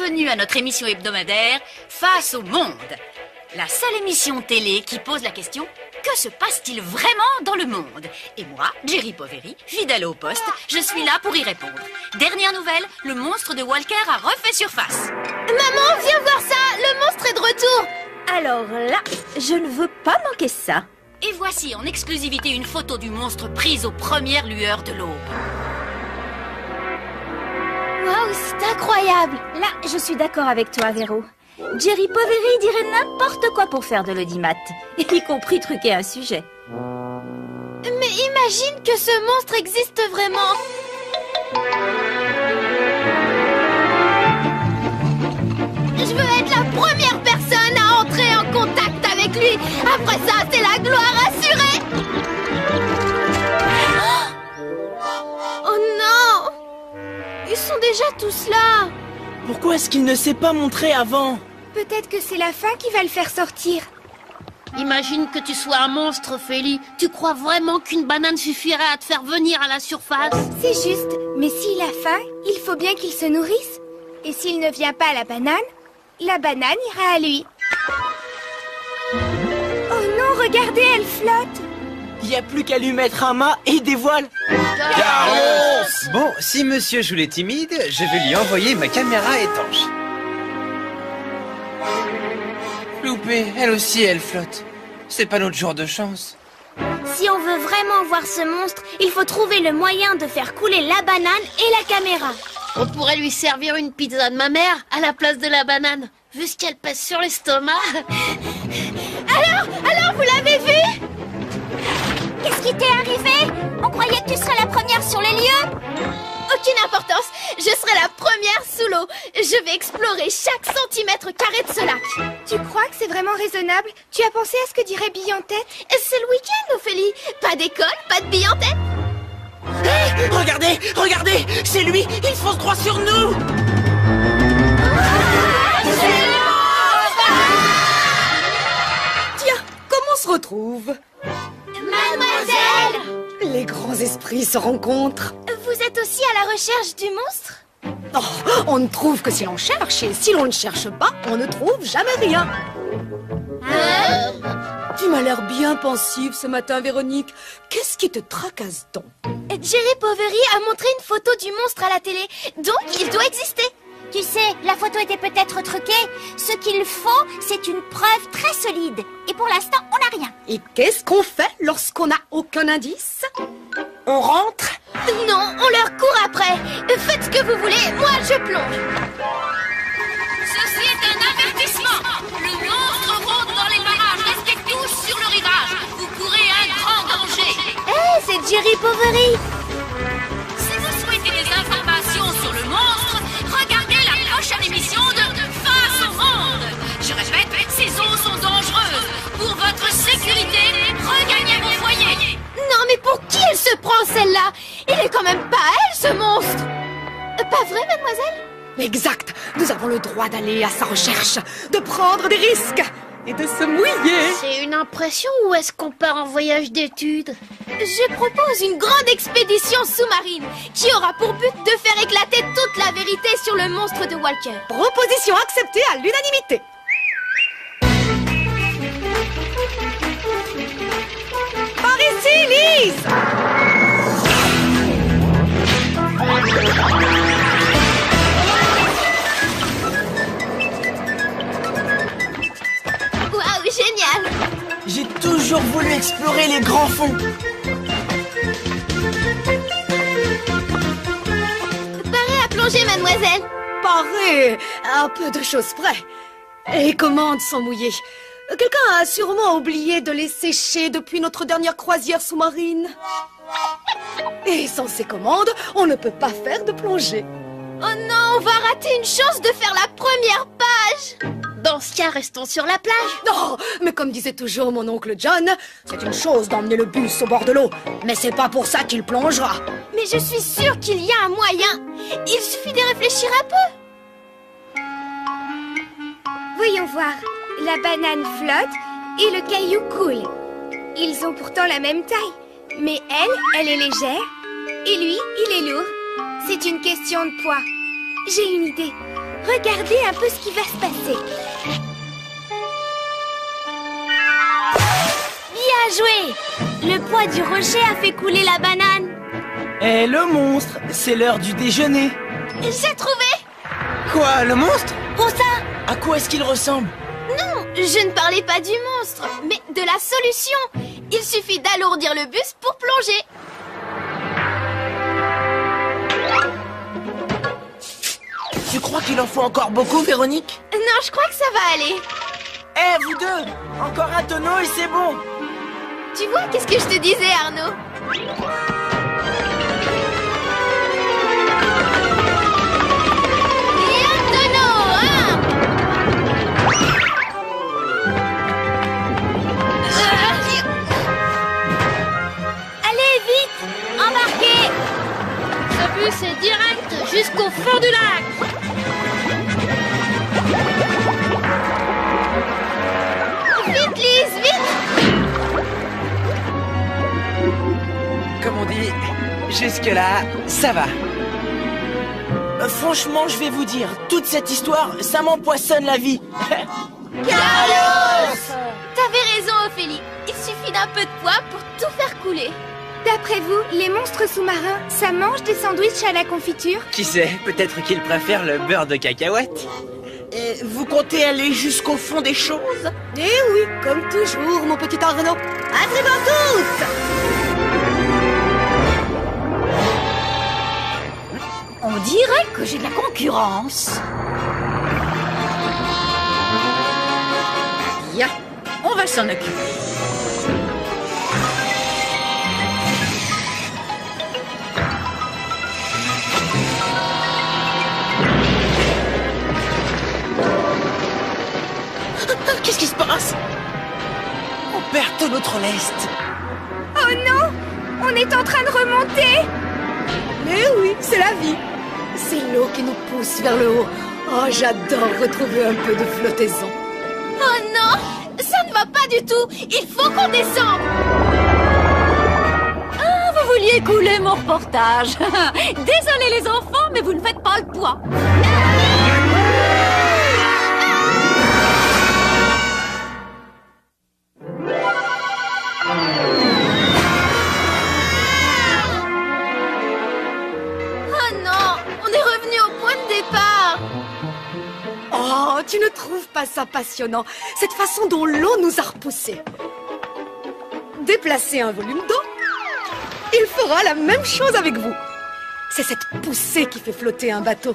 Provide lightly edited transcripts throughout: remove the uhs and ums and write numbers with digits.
bienvenue à notre émission hebdomadaire Face au monde. La seule émission télé qui pose la question: que se passe-t-il vraiment dans le monde? Et moi, Jerry Poveri, fidèle au poste, je suis là pour y répondre. Dernière nouvelle, le monstre de Walker a refait surface. Maman, viens voir ça, le monstre est de retour. Alors là, je ne veux pas manquer ça. Et voici en exclusivité une photo du monstre prise aux premières lueurs de l'aube. Waouh, c'est incroyable. Là, je suis d'accord avec toi, Véro. Jerry Poveri dirait n'importe quoi pour faire de l'audimat, y compris truquer un sujet. Mais imagine que ce monstre existe vraiment. Je veux être la première personne à entrer en contact avec lui. Après ça, c'est la gloire assurée. Oh non! Ils sont déjà tous là. Pourquoi est-ce qu'il ne s'est pas montré avant? Peut-être que c'est la fin qui va le faire sortir. Imagine que tu sois un monstre, Ophélie. Tu crois vraiment qu'une banane suffirait à te faire venir à la surface? C'est juste, mais s'il a faim, il faut bien qu'il se nourrisse. Et s'il ne vient pas à la banane ira à lui. Oh non, regardez, elle flotte. Il n'y a plus qu'à lui mettre un mât et des voiles. Bon, si monsieur joue les timides, je vais lui envoyer ma caméra étanche. Loupé, elle aussi, elle flotte. C'est pas notre jour de chance. Si on veut vraiment voir ce monstre, il faut trouver le moyen de faire couler la banane et la caméra. On pourrait lui servir une pizza de ma mère à la place de la banane, vu ce qu'elle pèse sur l'estomac. Alors, vous l'avez vu? Qu'est-ce qui t'est arrivé? On croyait que tu serais la première sur les lieux. Aucune importance, je serai la première sous l'eau. Je vais explorer chaque centimètre carré de ce lac. Tu crois que c'est vraiment raisonnable? Tu as pensé à ce que dirait Bille en tête? C'est le week-end, Ophélie. Pas d'école, pas de Bille en tête. Hé, regardez, c'est lui, il fonce droit sur nous. Tiens, comment on se retrouve? Mademoiselle! Les grands esprits se rencontrent. Vous êtes aussi à la recherche du monstre? Oh, on ne trouve que si l'on cherche, et si l'on ne cherche pas, on ne trouve jamais rien. Tu m'as l'air bien pensive ce matin, Véronique. Qu'est-ce qui te tracasse donc? Jerry Poveri a montré une photo du monstre à la télé, donc il doit exister. Tu sais, la photo était peut-être truquée. Ce qu'il faut, c'est une preuve très solide. Et pour l'instant, on n'a rien. Et qu'est-ce qu'on fait lorsqu'on n'a aucun indice? On rentre? Non, on leur court après. Faites ce que vous voulez, moi je plonge. Ceci est un avertissement. Le monstre rôde dans les parages. Restez tous sur le rivage. Vous courez un grand danger. C'est Jerry Poveri. Si vous souhaitez des informations sur le monstre, regardez la prochaine émission de Face au monde. Je répète, ces eaux sont dangereuses. Pour votre sécurité, regagnez vos foyers. Non, mais pour qui elle se prend celle-là? Il est quand même pas elle, ce monstre. Pas vrai, mademoiselle? Exact. Nous avons le droit d'aller à sa recherche, de prendre des risques et de se mouiller. C'est une impression ou est-ce qu'on part en voyage d'études? Je propose une grande expédition sous-marine qui aura pour but de faire éclater toute la vérité sur le monstre de Walker. Proposition acceptée à l'unanimité. Par ici, Lise! Waouh, génial! J'ai toujours voulu explorer les grands fonds. Parée à plonger, mademoiselle. Paré, à peu de choses près. Les commandes sont mouillées. Quelqu'un a sûrement oublié de les sécher depuis notre dernière croisière sous-marine. Et sans ces commandes, on ne peut pas faire de plongée. Oh non, on va rater une chance de faire la première page. Dans ce cas, restons sur la plage. Non, mais comme disait toujours mon oncle John, c'est une chose d'emmener le bus au bord de l'eau, mais c'est pas pour ça qu'il plongera. Mais je suis sûre qu'il y a un moyen. Il suffit de réfléchir un peu. Voyons voir. La banane flotte et le caillou coule. Ils ont pourtant la même taille. Mais elle est légère. Et lui, il est lourd. C'est une question de poids. J'ai une idée. Regardez un peu ce qui va se passer. Bien joué! Le poids du rocher a fait couler la banane. Eh, le monstre, c'est l'heure du déjeuner. J'ai trouvé! Quoi, le monstre? Où ça? À quoi est-ce qu'il ressemble? Non, je ne parlais pas du monstre, mais de la solution. Il suffit d'alourdir le bus pour plonger. Tu crois qu'il en faut encore beaucoup, Véronique? Non, je crois que ça va aller. Eh, vous deux, encore un tonneau et c'est bon. Tu vois, qu'est-ce que je te disais, Arnaud? Et un tonneau, hein? Allez, vite! Embarquez! Ce bus est direct jusqu'au fond du lac. Vite, Lise, vite! Comme on dit, jusque-là, ça va. Franchement, je vais vous dire, toute cette histoire, ça m'empoissonne la vie. T'avais raison, Ophélie. Il suffit d'un peu de poids pour tout faire couler. D'après vous, les monstres sous-marins, ça mange des sandwichs à la confiture? Qui sait, peut-être qu'il préfère le beurre de cacahuète. Et vous comptez aller jusqu'au fond des choses? Eh oui, comme toujours, mon petit Arnaud. À très bientôt! On dirait que j'ai de la concurrence. Bien, on va s'en occuper. Qu'est-ce qui se passe? On perd tout notre lest. Oh non! On est en train de remonter! Mais oui, c'est la vie. C'est l'eau qui nous pousse vers le haut. Oh, j'adore retrouver un peu de flottaison. Oh non! Ça ne va pas du tout! Il faut qu'on descende! Ah, vous vouliez couler mon reportage. Désolé les enfants, mais vous ne faites pas le poids. Oh non! On est revenu au point de départ! Oh, tu ne trouves pas ça passionnant? Cette façon dont l'eau nous a repoussés. Déplacer un volume d'eau, il fera la même chose avec vous. C'est cette poussée qui fait flotter un bateau.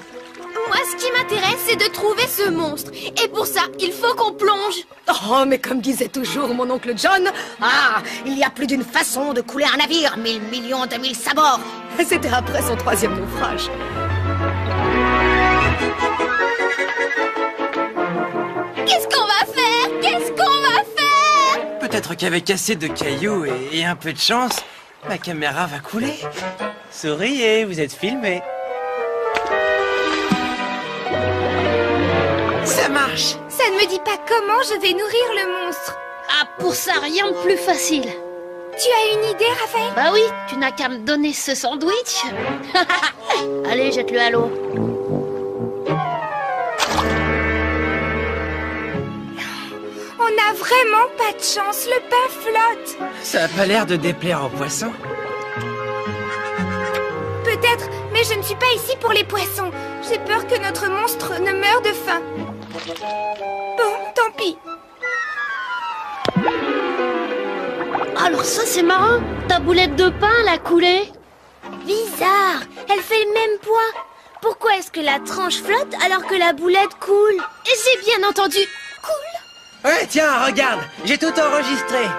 Moi, ce qui m'intéresse, c'est de trouver ce monstre. Et pour ça, il faut qu'on plonge. Oh, mais comme disait toujours mon oncle John, Ah, il y a plus d'une façon de couler un navire, 1000 millions de 1000 sabords. c'était après son 3e naufrage. Qu'est-ce qu'on va faire? Qu'est-ce qu'on va faire? Peut-être qu'avec assez de cailloux et un peu de chance, ma caméra va couler. Souriez, vous êtes filmé. Ça marche. Ça ne me dit pas comment je vais nourrir le monstre. Ah, pour ça, rien de plus facile. Tu as une idée, Raphaël? Bah oui, tu n'as qu'à me donner ce sandwich. Allez, jette-le à l'eau. On n'a vraiment pas de chance, le pain flotte. Ça a pas l'air de déplaire aux poissons. Peut-être, mais je ne suis pas ici pour les poissons. J'ai peur que notre monstre ne meure de faim. Bon, tant pis. Alors ça, c'est marrant. Ta boulette de pain, elle a coulé. Bizarre, elle fait le même poids. Pourquoi est-ce que la tranche flotte alors que la boulette coule? J'ai bien entendu. Coule? Ouais, tiens, regarde, j'ai tout enregistré.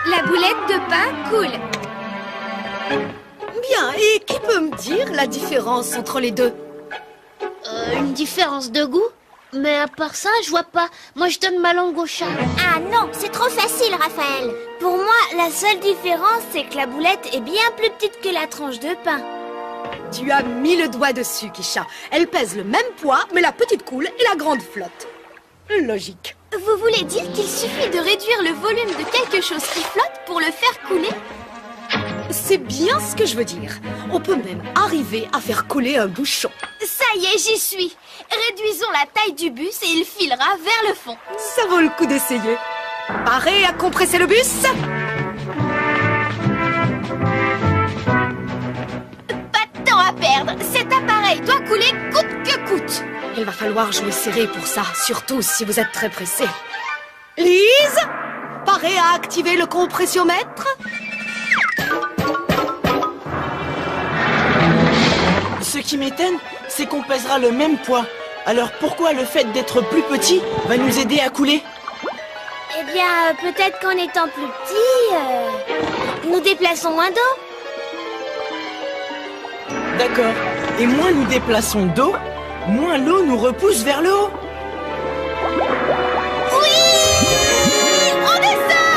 La boulette de pain coule. Bien, et qui peut me dire la différence entre les deux? Une différence de goût? Mais à part ça, je vois pas. Moi, je donne ma langue au chat. Ah non, c'est trop facile, Raphaël. Pour moi, la seule différence, c'est que la boulette est bien plus petite que la tranche de pain. Tu as mis le doigt dessus, Kisha. Elle pèse le même poids, mais la petite coule et la grande flotte. Logique. Vous voulez dire qu'il suffit de réduire le volume de quelque chose qui flotte pour le faire couler? C'est bien ce que je veux dire. On peut même arriver à faire couler un bouchon. Ça Ça y est, j'y suis. Réduisons la taille du bus et il filera vers le fond. Ça vaut le coup d'essayer. Paré à compresser le bus. Pas de temps à perdre. Cet appareil doit couler coûte que coûte. Il va falloir jouer serré pour ça, surtout si vous êtes très pressé. Lise, paré à activer le compressiomètre. Ce qui m'étonne, c'est qu'on pèsera le même poids. Alors pourquoi le fait d'être plus petit va nous aider à couler? Eh bien, peut-être qu'en étant plus petit, nous déplaçons moins d'eau. D'accord. Et moins nous déplaçons d'eau, moins l'eau nous repousse vers le haut. On descend!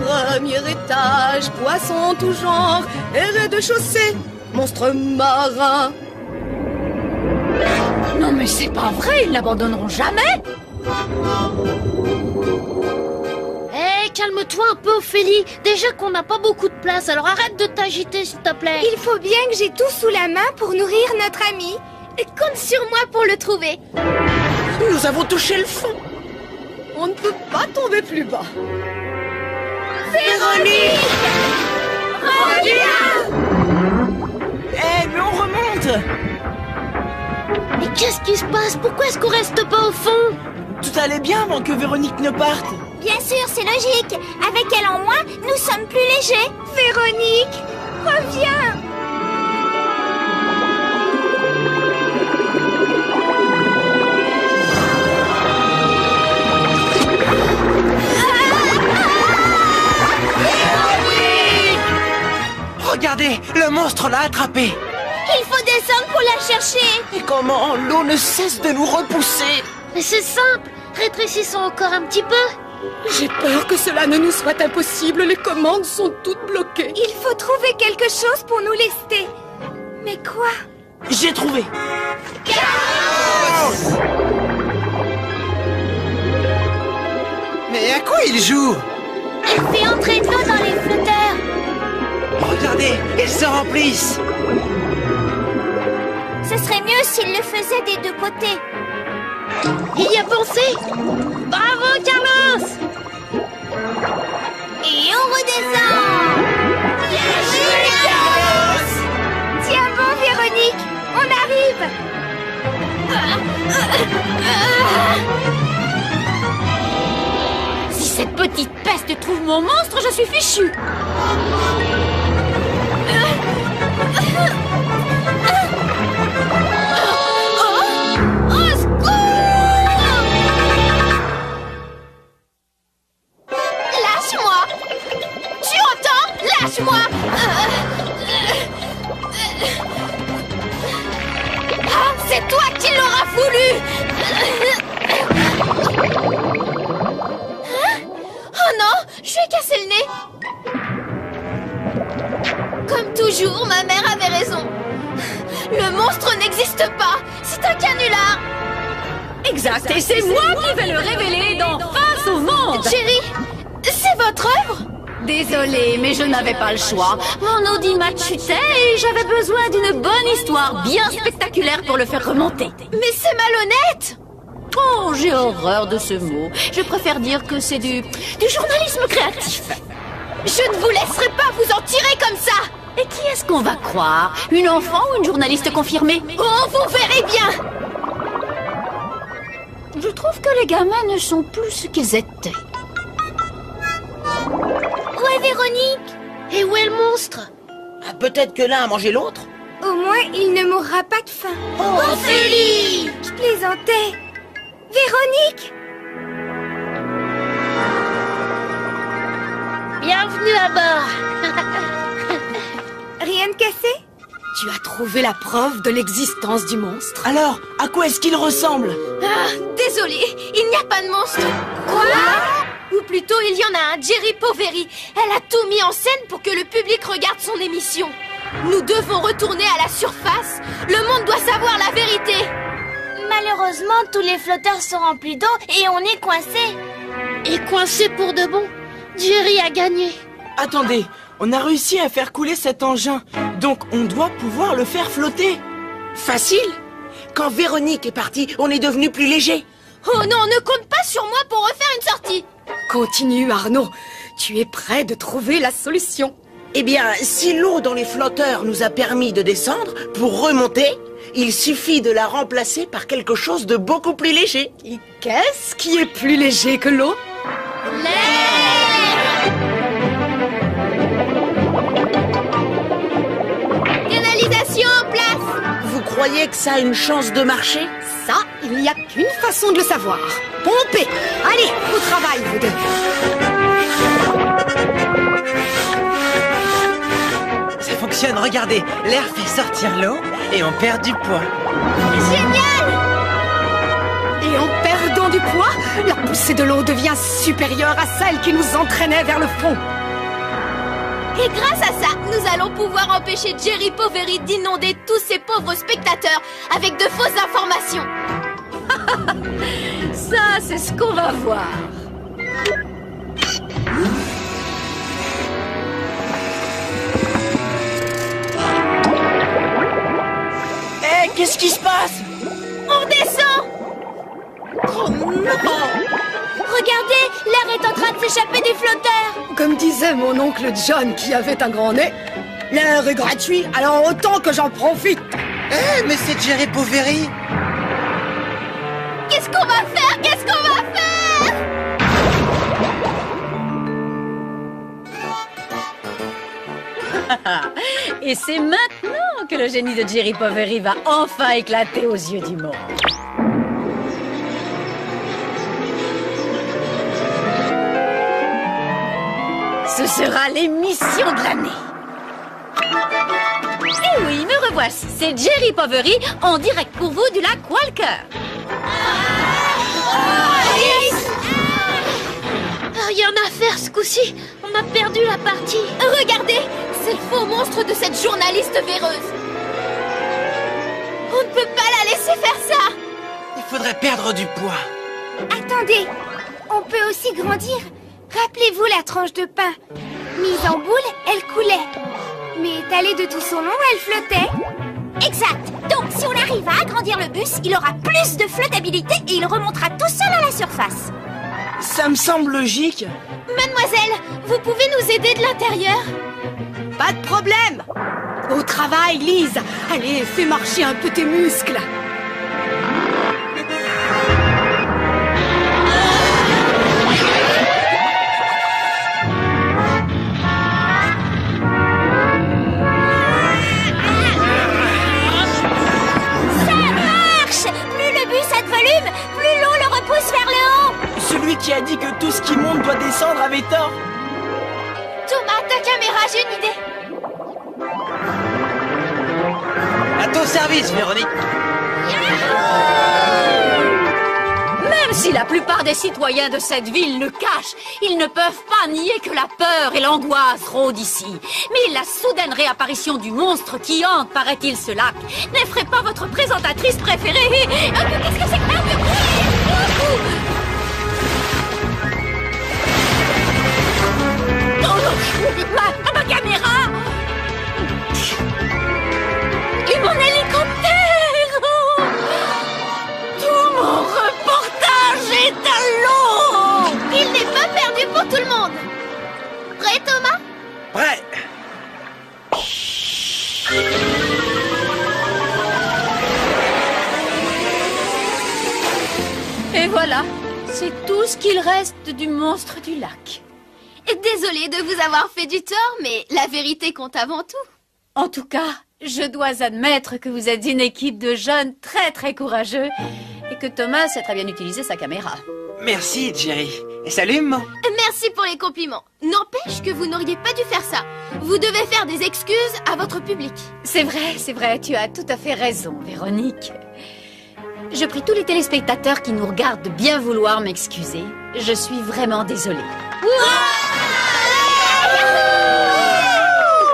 Premier étage, poissons tout genre, et rez-de-chaussée, monstre marin. Non mais c'est pas vrai, ils n'abandonneront jamais. Hé, calme-toi un peu, Ophélie. Déjà qu'on n'a pas beaucoup de place, alors arrête de t'agiter, s'il te plaît. Il faut bien que j'ai tout sous la main pour nourrir notre ami. Compte sur moi pour le trouver. Nous avons touché le fond. On ne peut pas tomber plus bas. Véronique! Reviens! Eh, mais on remonte. Mais qu'est-ce qui se passe? Pourquoi est-ce qu'on reste pas au fond? Tout allait bien avant que Véronique ne parte. Bien sûr, c'est logique. Avec elle en moins, nous sommes plus légers. Véronique, reviens! Regardez, le monstre l'a attrapé. Il faut descendre pour la chercher. Et comment l'eau ne cesse de nous repousser? Mais c'est simple. Rétrécissons encore un petit peu. J'ai peur que cela ne nous soit impossible, les commandes sont toutes bloquées. Il faut trouver quelque chose pour nous lester. Mais quoi? J'ai trouvé. Mais à quoi il joue? Elle fait entrer de l'eau dans les flotteurs. Regardez, ils se remplissent. Ce serait mieux s'il le faisait des deux côtés. Il y a pensé. Bravo, Carlos. Et on redescend. Bien joué, Carlos. Tiens bon, Véronique, on arrive. Si cette petite peste trouve mon monstre, je suis fichue. Lâche-moi. Tu entends? Lâche-moi. Ah, c'est toi qui l'auras voulu. Oh non, je lui ai cassé le nez. Comme toujours, ma mère avait raison. Le monstre n'existe pas. C'est un canular. Exact, et c'est moi qui vais le révéler dans Face au monde. Jerry, c'est votre œuvre? Désolée, mais je n'avais pas le choix. Mon audimat chutait et j'avais besoin d'une bonne histoire bien spectaculaire pour le faire remonter. Mais c'est malhonnête. Oh, j'ai horreur de ce mot. Je préfère dire que c'est du journalisme créatif. Je ne vous laisserai pas vous en tirer comme ça. Et qui est-ce qu'on va croire? Une enfant ou une journaliste confirmée? Oh, vous verrez bien. Je trouve que les gamins ne sont plus ce qu'ils étaient. Où est Véronique? Et où est le monstre? Ah, peut-être que l'un a mangé l'autre. Au moins, il ne mourra pas de faim. Ophélie! Je plaisantais. Véronique! Bienvenue à bord. Rien de cassé? Tu as trouvé la preuve de l'existence du monstre. Alors, à quoi est-ce qu'il ressemble? Ah, désolée, il n'y a pas de monstre. Quoi? Ou plutôt, il y en a un, Jerry Poveri. Elle a tout mis en scène pour que le public regarde son émission. Nous devons retourner à la surface. Le monde doit savoir la vérité. Malheureusement, tous les flotteurs sont remplis d'eau et on est coincés. Et coincé pour de bon. Jerry a gagné. Attendez, on a réussi à faire couler cet engin. Donc on doit pouvoir le faire flotter. Facile. Quand Véronique est partie, on est devenu plus léger. Oh non, ne compte pas sur moi pour refaire une sortie. Continue, Arnaud. Tu es prêt de trouver la solution. Eh bien, si l'eau dans les flotteurs nous a permis de descendre, pour remonter, il suffit de la remplacer par quelque chose de beaucoup plus léger. Et qu'est-ce qui est plus léger que l'eau? Canalisation en place. Vous croyez que ça a une chance de marcher? Ça, il n'y a qu'une façon de le savoir. Pomper. Allez, au travail, vous deux. Ça fonctionne, regardez. L'air fait sortir l'eau et on perd du poids. Génial. Et en perdant du poids, la poussée de l'eau devient supérieure à celle qui nous entraînait vers le fond. Et grâce à ça, nous allons pouvoir empêcher Jerry Poveri d'inonder tous ces pauvres spectateurs avec de fausses informations. Ça, c'est ce qu'on va voir. Hé, qu'est-ce qui se passe? On descend. Oh non! Regardez, l'air est en train de s'échapper des flotteurs. Comme disait mon oncle John qui avait un grand nez, l'air est gratuit, alors autant que j'en profite. Eh, mais c'est Jerry Poveri. Qu'est-ce qu'on va faire? Qu'est-ce qu'on va faire? Et c'est maintenant que le génie de Jerry Poveri va enfin éclater aux yeux du monde. Ce sera l'émission de l'année. Et oui, me revoici. C'est Jerry Poveri en direct pour vous du lac Walker. Rien à faire ce coup-ci. On a perdu la partie. Regardez, c'est le faux monstre de cette journaliste véreuse. On ne peut pas la laisser faire ça. Il faudrait perdre du poids. Attendez, on peut aussi grandir. Rappelez-vous la tranche de pain. Mise en boule, elle coulait. Mais étalée de tout son long, elle flottait. Exact. Donc, si on arrive à agrandir le bus, il aura plus de flottabilité et il remontera tout seul à la surface. Ça me semble logique. Mademoiselle, vous pouvez nous aider de l'intérieur? Pas de problème. Au travail, Lise. Allez, fais marcher un peu tes muscles. Celui qui a dit que tout ce qui monte doit descendre avait tort. Thomas, ta caméra, j'ai une idée. À ton service, Véronique. Même si la plupart des citoyens de cette ville le cachent, ils ne peuvent pas nier que la peur et l'angoisse rôdent ici. Mais la soudaine réapparition du monstre qui hante, paraît-il, ce lac, n'effraie pas votre présentatrice préférée. Qu'est-ce que c'est que ça? Ma caméra! Et mon hélicoptère! Tout mon reportage est à l'eau! Il n'est pas perdu pour tout le monde. Prêt, Thomas? Prêt. Et voilà, c'est tout ce qu'il reste du monstre du lac. Désolée de vous avoir fait du tort, mais la vérité compte avant tout. En tout cas, je dois admettre que vous êtes une équipe de jeunes très courageux et que Thomas sait très bien utiliser sa caméra. Merci, Jerry. Et salut, Mo. Merci pour les compliments. N'empêche que vous n'auriez pas dû faire ça. Vous devez faire des excuses à votre public. C'est vrai, tu as tout à fait raison, Véronique. Je prie tous les téléspectateurs qui nous regardent de bien vouloir m'excuser. Je suis vraiment désolée.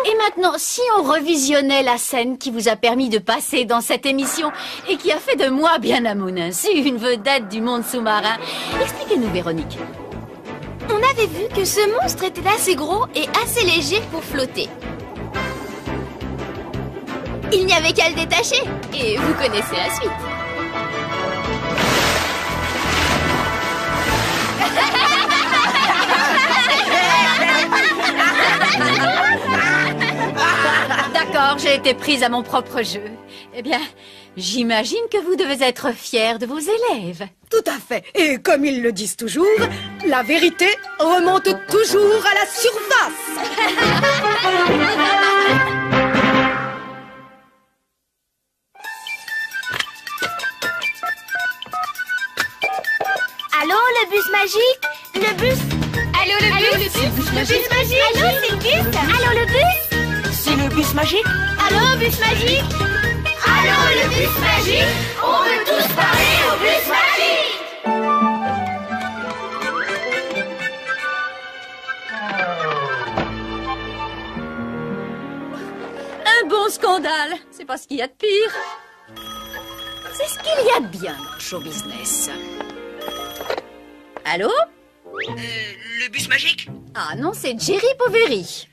Et maintenant, si on revisionnait la scène qui vous a permis de passer dans cette émission et qui a fait de moi, bien à mon insu, une vedette du monde sous-marin, expliquez-nous, Véronique. On avait vu que ce monstre était assez gros et assez léger pour flotter. Il n'y avait qu'à le détacher. Et vous connaissez la suite. D'accord, j'ai été prise à mon propre jeu. Eh bien, j'imagine que vous devez être fiers de vos élèves. Tout à fait. Et comme ils le disent toujours, la vérité remonte toujours à la surface. Allô, le bus magique? Le bus? Allô, le bus? Le bus magique? Allô, c'est le bus? Allô, le bus? C'est le bus magique? Allô, bus magique? Allô, le bus magique? On veut tous parler au bus magique! Un bon scandale, c'est pas ce qu'il y a de pire. C'est ce qu'il y a de bien dans le show business. Allô? Le bus magique? Ah non, c'est Jerry Poveri.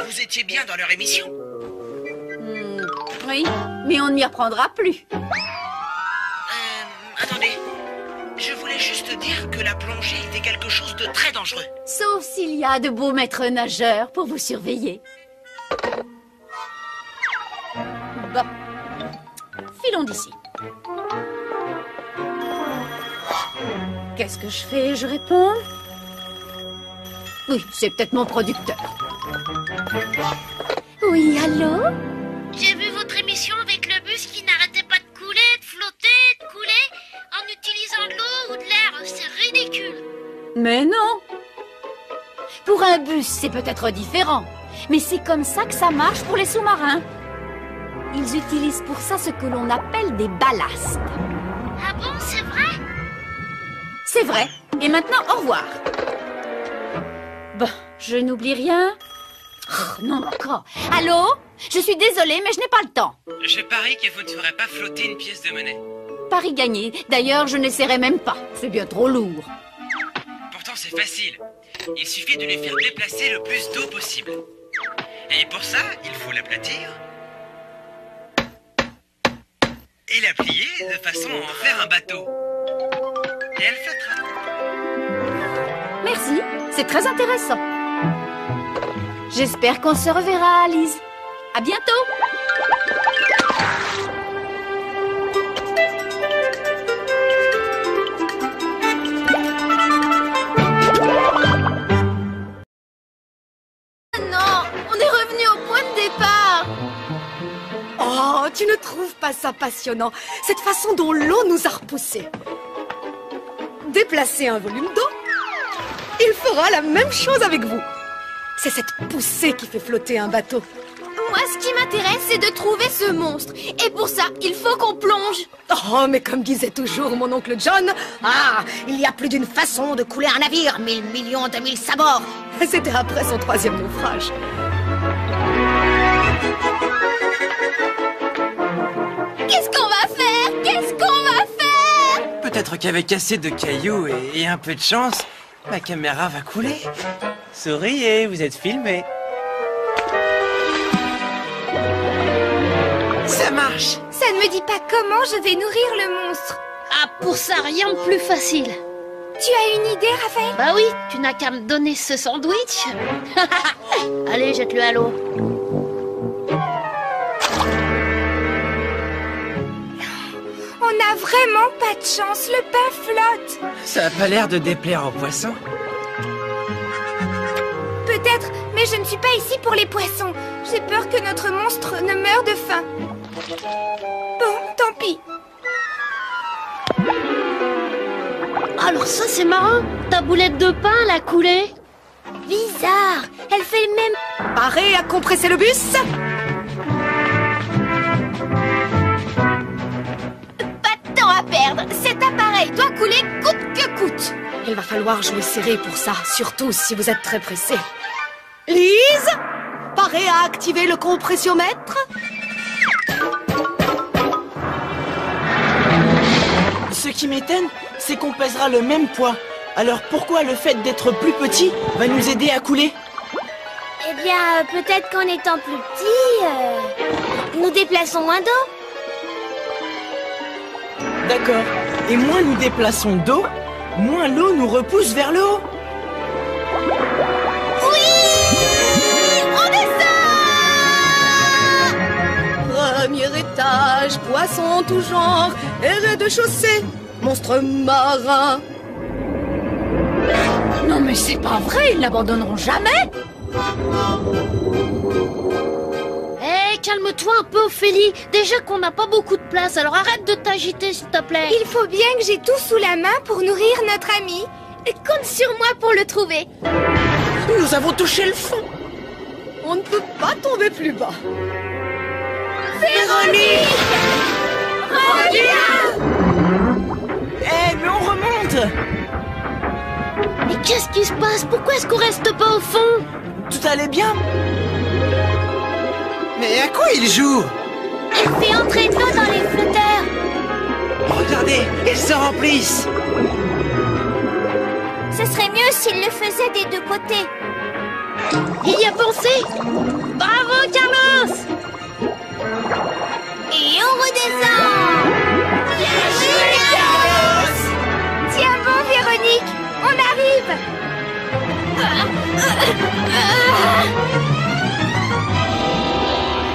Vous étiez bien dans leur émission? Oui, mais on ne m'y apprendra plus. Attendez. Je voulais juste dire que la plongée était quelque chose de très dangereux. Sauf s'il y a de beaux maîtres nageurs pour vous surveiller. Bon, filons d'ici. Qu'est-ce que je fais? Je réponds. Oui, c'est peut-être mon producteur. Oui, allô? J'ai vu votre émission avec le bus qui n'arrêtait pas de couler, de flotter, de couler, en utilisant de l'eau ou de l'air. C'est ridicule. Mais non! Pour un bus, c'est peut-être différent, mais c'est comme ça que ça marche pour les sous-marins. Ils utilisent pour ça ce que l'on appelle des ballasts. Ah bon, c'est vrai? C'est vrai. Et maintenant, au revoir. Bon, je n'oublie rien. Oh, non, encore. Allô? Je suis désolée, mais je n'ai pas le temps. Je parie que vous ne ferez pas flotter une pièce de monnaie. Paris gagné. D'ailleurs, je n'essaierai même pas. C'est bien trop lourd. Pourtant, c'est facile. Il suffit de lui faire déplacer le plus d'eau possible. Et pour ça, il faut l'aplatir et la plier de façon à en faire un bateau. Et elle flottera. Merci, c'est très intéressant. J'espère qu'on se reverra, Alice. À bientôt. Non, on est revenu au point de départ. Oh, tu ne trouves pas ça passionnant? Cette façon dont l'eau nous a repoussés. Déplacer un volume d'eau, il fera la même chose avec vous. C'est cette poussée qui fait flotter un bateau. Moi, ce qui m'intéresse, c'est de trouver ce monstre. Et pour ça, il faut qu'on plonge. Oh, mais comme disait toujours mon oncle John, Ah, il y a plus d'une façon de couler un navire, 1000 millions de 1000 sabords. c'était après son 3e naufrage. Qu'est-ce qu'on va faire? Qu'est-ce qu'on va faire? Peut-être qu'avec assez de cailloux et un peu de chance, ma caméra va couler. Souriez, vous êtes filmé. Ça marche. Ça ne me dit pas comment je vais nourrir le monstre. Ah, pour ça, rien de plus facile. Tu as une idée, Raphaël? Bah oui, tu n'as qu'à me donner ce sandwich. Allez, jette-le à l'eau. On n'a vraiment pas de chance, le pain flotte. Ça a pas l'air de déplaire aux poissons. Peut-être, mais je ne suis pas ici pour les poissons. J'ai peur que notre monstre ne meure de faim. Bon, tant pis. Alors ça, c'est marrant. Ta boulette de pain, elle a coulé. Bizarre, elle fait le même... Paré à compresser le bus? Pas de temps à perdre. Cet appareil doit couler coûte que coûte. Il va falloir jouer serré pour ça, surtout si vous êtes très pressé. Lise, paré à activer le compressiomètre? Ce qui m'étonne, c'est qu'on pèsera le même poids. Alors pourquoi le fait d'être plus petit va nous aider à couler? Eh bien, peut-être qu'en étant plus petit, nous déplaçons moins d'eau. D'accord. Et moins nous déplaçons d'eau, moins l'eau nous repousse vers le haut. Premier étage, poissons en tout genre, et rez-de-chaussée, monstres marins. Non mais c'est pas vrai, ils n'abandonneront jamais. Hé, calme-toi un peu, Ophélie. Déjà qu'on n'a pas beaucoup de place, alors arrête de t'agiter, s'il te plaît. Il faut bien que j'ai tout sous la main pour nourrir notre ami. Compte sur moi pour le trouver. Nous avons touché le fond. On ne peut pas tomber plus bas. Véronique! Reviens! Eh, mais on remonte! Mais qu'est-ce qui se passe? Pourquoi est-ce qu'on reste pas au fond? Tout allait bien? Mais à quoi il joue? Elle fait entrer de l'eau dans les flotteurs. Regardez, ils se remplissent. Ce serait mieux s'il le faisait des deux côtés. Il y a pensé. Bravo, Carlos! Et on redescend! Tiens bon, Véronique! On arrive!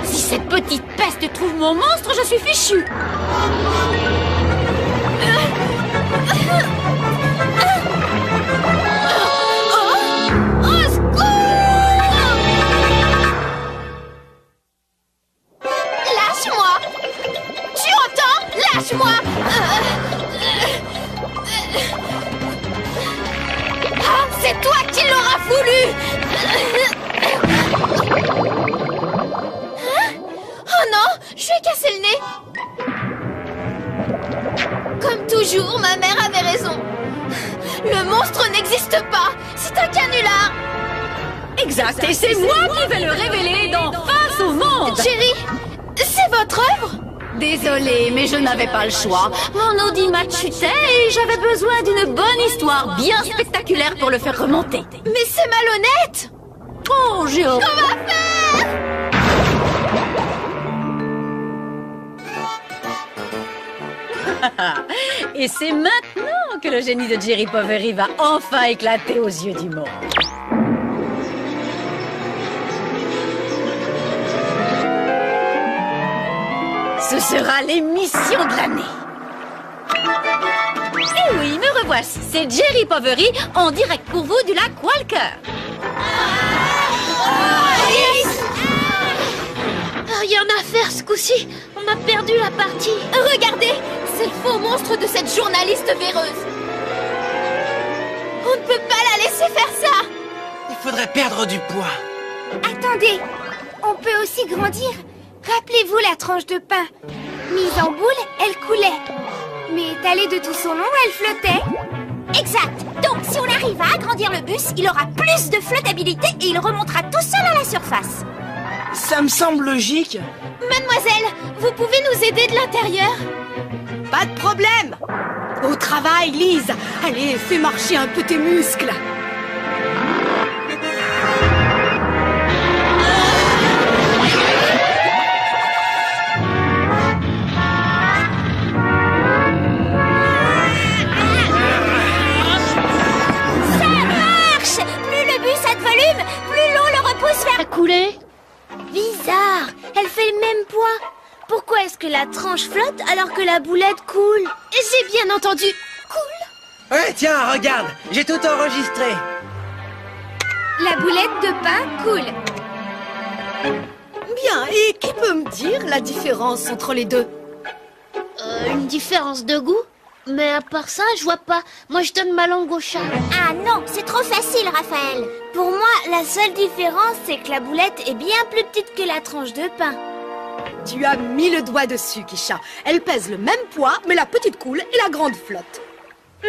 Si cette petite peste trouve mon monstre, je suis fichu. Lâche-moi! Tu entends? Lâche-moi! Ah, c'est toi qui l'auras voulu! Oh non! Je vais casser le nez! Comme toujours, ma mère avait raison. Le monstre n'existe pas! C'est un canular! Exact, et c'est moi qui vais le révéler dans Face au monde. Chérie, c'est votre œuvre? Désolée, mais je n'avais pas le choix. Mon audimat chutait et j'avais besoin d'une bonne histoire bien spectaculaire pour le faire remonter. Mais c'est malhonnête! Oh, j'ai horreur. On va faire! Et c'est maintenant que le génie de Jerry Poveri va enfin éclater aux yeux du monde. Ce sera l'émission de l'année. Et oui, me revoici. C'est Jerry Poveri en direct pour vous du lac Walker. Rien à faire ce coup-ci. On a perdu la partie. Regardez, c'est le faux monstre de cette journaliste véreuse. On ne peut pas la laisser faire ça. Il faudrait perdre du poids. Attendez, on peut aussi grandir. Rappelez-vous la tranche de pain. Mise en boule, elle coulait. Mais étalée de tout son long, elle flottait. Exact. Donc, si on arrive à agrandir le bus, il aura plus de flottabilité et il remontera tout seul à la surface. Ça me semble logique. Mademoiselle, vous pouvez nous aider de l'intérieur? Pas de problème. Au travail, Lise. Allez, fais marcher un peu tes muscles. Couler? Bizarre, elle fait le même poids. Pourquoi est-ce que la tranche flotte alors que la boulette coule? J'ai bien entendu. Cool. Ouais, tiens, regarde, j'ai tout enregistré. La boulette de pain coule. Bien, et qui peut me dire la différence entre les deux? Une différence de goût? Mais à part ça, je vois pas. Moi, je donne ma langue au chat. Ah non, c'est trop facile, Raphaël. Pour moi, la seule différence, c'est que la boulette est bien plus petite que la tranche de pain. Tu as mis le doigt dessus, Kisha. Elle pèse le même poids, mais la petite coule et la grande flotte.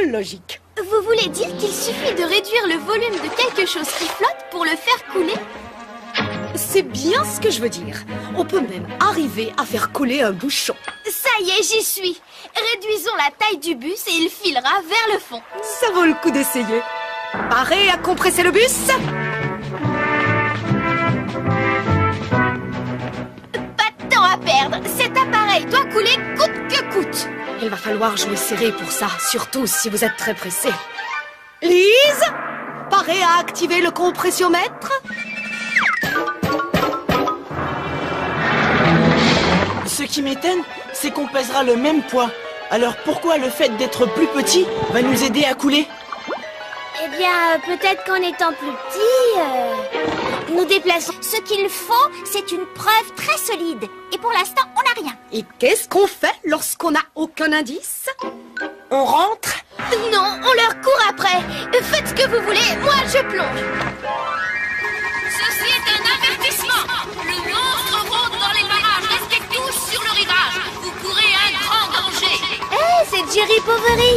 Logique. Vous voulez dire qu'il suffit de réduire le volume de quelque chose qui flotte pour le faire couler? C'est bien ce que je veux dire. On peut même arriver à faire couler un bouchon. Ça y est, j'y suis. Réduisons la taille du bus et il filera vers le fond. Ça vaut le coup d'essayer. Paré à compresser le bus? Pas de temps à perdre. l'appareil doit couler coûte que coûte. Il va falloir jouer serré pour ça, surtout si vous êtes très pressé. Lise, parée à activer le compressiomètre. Ce qui m'étonne, c'est qu'on pèsera le même poids. Alors pourquoi le fait d'être plus petit va nous aider à couler? Eh bien, peut-être qu'en étant plus petit, nous déplaçons. Ce qu'il faut, c'est une preuve très solide. Et pour l'instant, on n'a rien. Et qu'est-ce qu'on fait lorsqu'on n'a aucun indice? On rentre? Non, on leur court après. Faites ce que vous voulez, moi je plonge. Ceci est un avertissement. Le monstre rôde dans les barrages. Restez tous sur le rivage. Vous courez un grand danger. Eh, c'est Jerry Povery.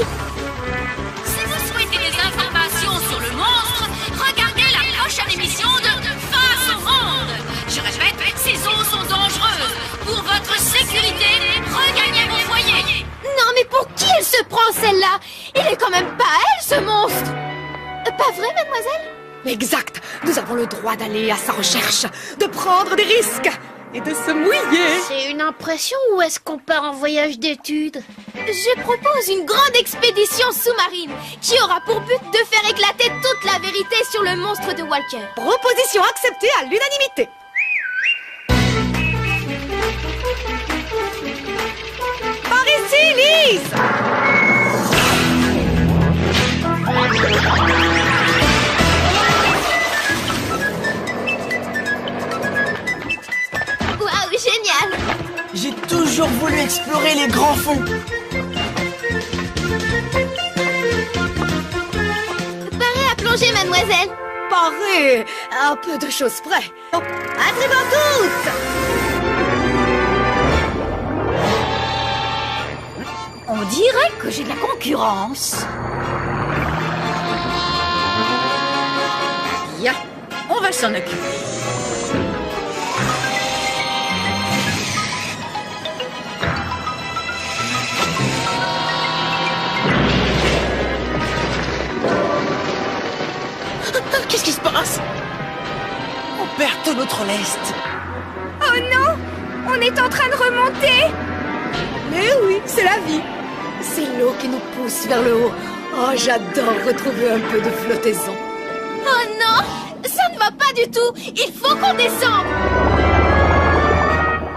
Si vous souhaitez des informations sur le monstre, regardez la prochaine émission de Face au monde. Je répète, ces eaux sont dangereuses. Pour votre sécurité, regagnez vos foyers. Non, mais pour qui elle se prend celle-là? Il est quand même pas elle, ce monstre. Pas vrai, mademoiselle? Exact. Nous avons le droit d'aller à sa recherche, de prendre des risques et de se mouiller. C'est une impression ou est-ce qu'on part en voyage d'études? Je propose une grande expédition sous-marine qui aura pour but de faire éclater toute la vérité sur le monstre de Walker. Proposition acceptée à l'unanimité. Par ici, Lise! Waouh, génial! J'ai toujours voulu explorer les grands fonds. Parée à plonger, mademoiselle. Paré, à peu de choses près. Arrivons toutes! On dirait que j'ai de la concurrence. Bien, on va s'en occuper. Qu'est-ce qui se passe? On perd tout notre lest. Oh non! On est en train de remonter! Mais oui, c'est la vie. C'est l'eau qui nous pousse vers le haut. Oh, j'adore retrouver un peu de flottaison. Oh non! Ça ne va pas du tout! Il faut qu'on descende!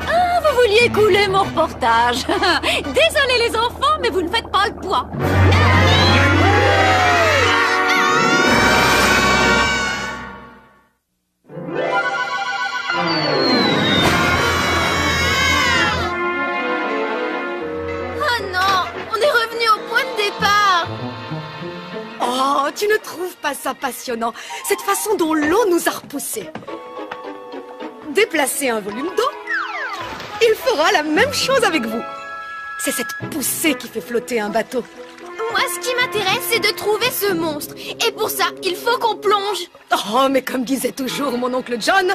Ah, vous vouliez couler mon reportage. Désolé les enfants, mais vous ne faites pas le poids. Oh non! On est revenu au point de départ! Oh, tu ne trouves pas ça passionnant? Cette façon dont l'eau nous a repoussés. Déplacer un volume d'eau, il fera la même chose avec vous. C'est cette poussée qui fait flotter un bateau. Moi, ce qui m'intéresse, c'est de trouver ce monstre. Et pour ça, il faut qu'on plonge. Oh, mais comme disait toujours mon oncle John,